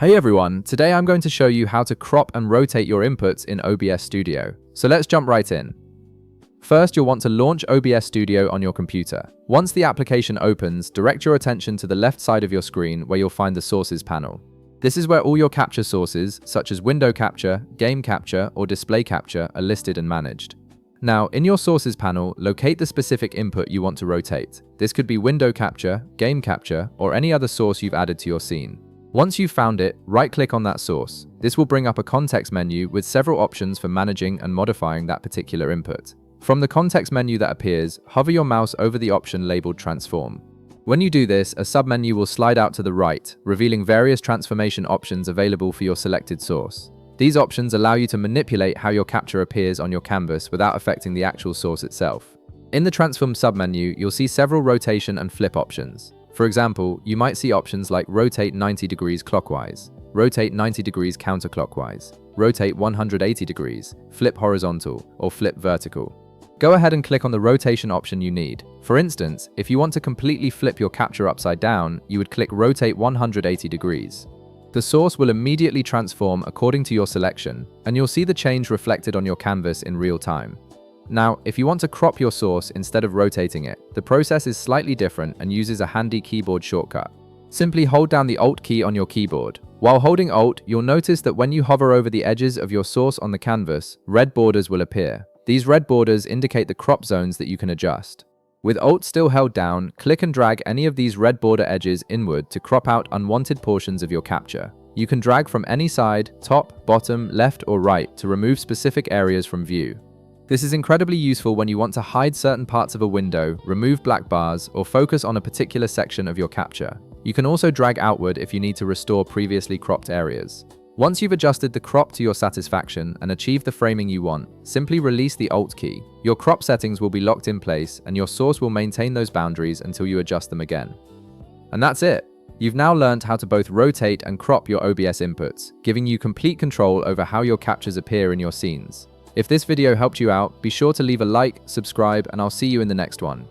Hey everyone, today I'm going to show you how to crop and rotate your inputs in OBS Studio. So let's jump right in. First, you'll want to launch OBS Studio on your computer. Once the application opens, direct your attention to the left side of your screen where you'll find the Sources panel. This is where all your capture sources, such as window capture, game capture, or display capture, are listed and managed. Now, in your Sources panel, locate the specific input you want to rotate. This could be window capture, game capture, or any other source you've added to your scene. Once you've found it, right-click on that source. This will bring up a context menu with several options for managing and modifying that particular input. From the context menu that appears, hover your mouse over the option labeled Transform. When you do this, a submenu will slide out to the right, revealing various transformation options available for your selected source. These options allow you to manipulate how your capture appears on your canvas without affecting the actual source itself. In the Transform submenu, you'll see several rotation and flip options. For example, you might see options like rotate 90 degrees clockwise, rotate 90 degrees counterclockwise, rotate 180 degrees, flip horizontal, or flip vertical. Go ahead and click on the rotation option you need. For instance, if you want to completely flip your capture upside down, you would click rotate 180 degrees. The source will immediately transform according to your selection, and you'll see the change reflected on your canvas in real time. Now, if you want to crop your source instead of rotating it, the process is slightly different and uses a handy keyboard shortcut. Simply hold down the Alt key on your keyboard. While holding Alt, you'll notice that when you hover over the edges of your source on the canvas, red borders will appear. These red borders indicate the crop zones that you can adjust. With Alt still held down, click and drag any of these red border edges inward to crop out unwanted portions of your capture. You can drag from any side, top, bottom, left, or right to remove specific areas from view. This is incredibly useful when you want to hide certain parts of a window, remove black bars, or focus on a particular section of your capture. You can also drag outward if you need to restore previously cropped areas. Once you've adjusted the crop to your satisfaction and achieved the framing you want, simply release the Alt key. Your crop settings will be locked in place, and your source will maintain those boundaries until you adjust them again. And that's it! You've now learned how to both rotate and crop your OBS inputs, giving you complete control over how your captures appear in your scenes. If this video helped you out, be sure to leave a like, subscribe, and I'll see you in the next one.